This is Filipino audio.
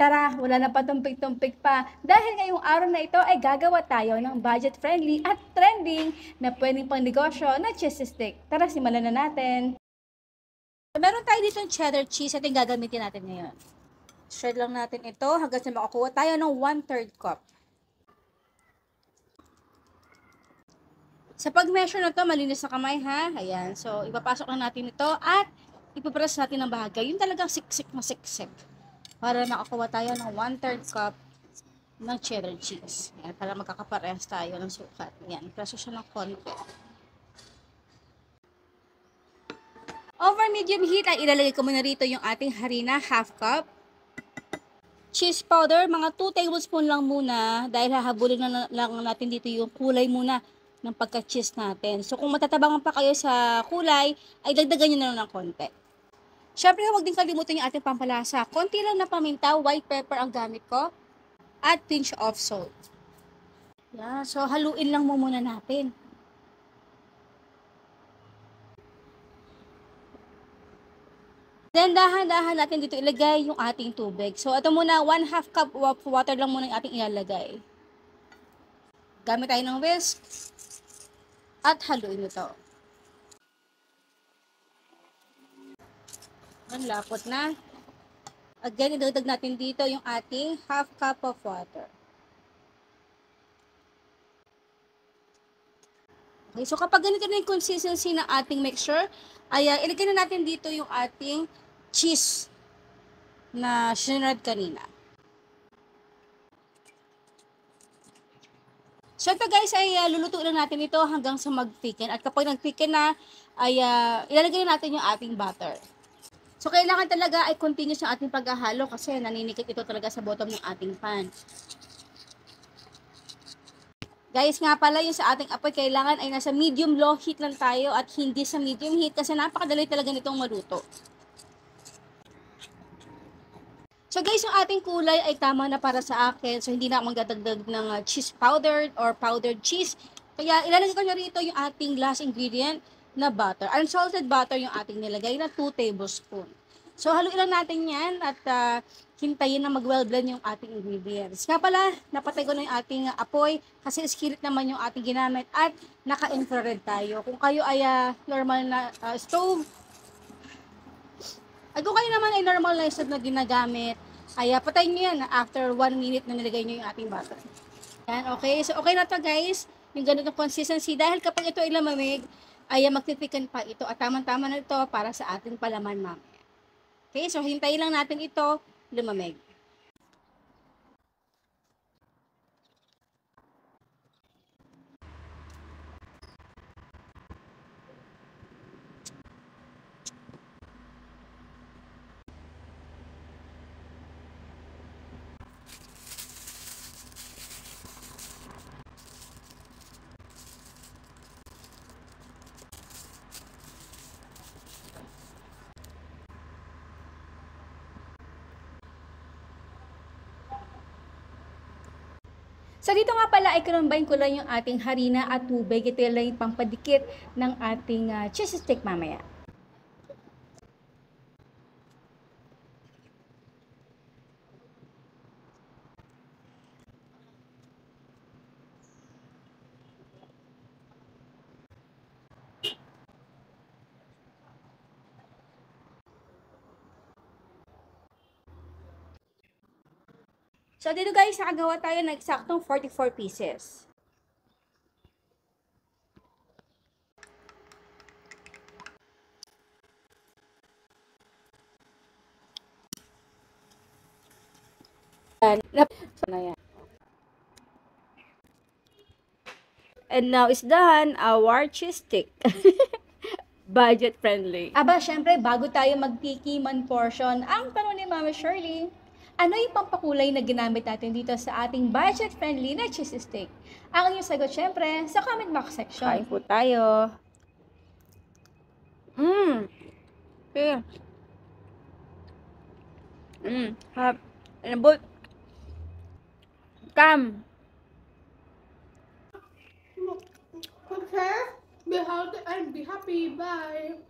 Tara, wala na patumpik-tumpik pa. Dahil ngayong araw na ito ay gagawa tayo ng budget-friendly at trending na pwedeng pang negosyo na cheese stick. Tara, simulan na natin. Meron tayo dito ng cheddar cheese at yung gagamitin natin ngayon. Shred lang natin ito hanggang sa makakuha tayo ng 1/3 cup. Sa pag-measure na to, malinis na kamay ha. Ayan. So, ipapasok lang natin ito at ipapress natin ng bahagay. Yung talagang siksik na siksik. Para makakuha tayo ng 1/3 cup ng cheddar cheese. Ayan, para magkakaparehas tayo ng sukat. Ayan, preso siya ng konti. Over medium heat ay ilalagay ko muna rito yung ating harina, 1/2 cup. Cheese powder, mga 2 tablespoon lang muna dahil hahabulin na lang natin dito yung kulay muna ng pagka-cheese natin. So kung matatabangan pa kayo sa kulay, ay dagdagan nyo na lang ng konti. Syempre, huwag din kalimutan yung ating pampalasa. Konti lang na paminta, white pepper ang gamit ko, at pinch of salt. Yeah, so haluin lang muna natin. Then, dahan-dahan natin dito ilagay yung ating tubig. So, ito muna, 1/2 cup of water lang muna yung ating ilalagay. Gamit tayo ng whisk. At haluin ito. Ang lapot na. Again, idagdag natin dito yung ating 1/2 cup of water. Okay, so kapag ganito na yung consistency ng ating mixture, ay ilagay na natin dito yung ating cheese na sinunod kanina. So ito guys ay lulutuin lang natin ito hanggang sa mag-thicken. At kapag nag-thicken na, ay ilalagay na natin yung ating butter. So kailangan talaga ay continuous yung ating paghahalo kasi naninikit ito talaga sa bottom ng ating pan. Guys, nga pala yung sa ating apoy, kailangan ay nasa medium-low heat lang tayo at hindi sa medium heat kasi napakadali talaga nitong maluto. So guys, yung ating kulay ay tama na para sa akin. So hindi na ako magdadagdag ng cheese powder or powdered cheese. Kaya ilalagay ko na rito yung ating last ingredient na butter. Unsalted butter yung ating nilagay na 2 tablespoon. So haluin lang natin yan at hintayin na mag-well blend yung ating ingredients. Nga pala, napatay ko na yung ating apoy kasi skillet naman yung ating ginamit at naka-infrared tayo. Kung kayo ay normal na stove, at kung kayo naman ay normal na stove na ginagamit, ay patayin nyo yan after 1 minute na nilagay nyo yung ating butter. Yan, okay. So, okay na to guys. Yung ganun ng consistency. Dahil kapag ito ay lamamig, ay magtitikan pa ito. At tamang-tama na ito para sa ating palaman mamaya. Okay, so hintayin lang natin ito lumamig. So dito nga pala ay kinumbayin ko lang yung ating harina at tubig. Ito lang yung pampadikit ng ating cheese stick mamaya. So dito guys, nakagawa tayo ng eksaktong 44 pieces. And now is done our cheese stick. Budget friendly. Aba, syempre, bago tayo magtikiman portion, ang tanong ni Mama Shirley, ano yung pampakulay na ginamit natin dito sa ating budget friendly na cheese stick? Ang inyong sagot, syempre, sa comment box section. Kain po tayo. Okay. Hap. Lambot. Cam. Okay, be healthy and be happy. Bye.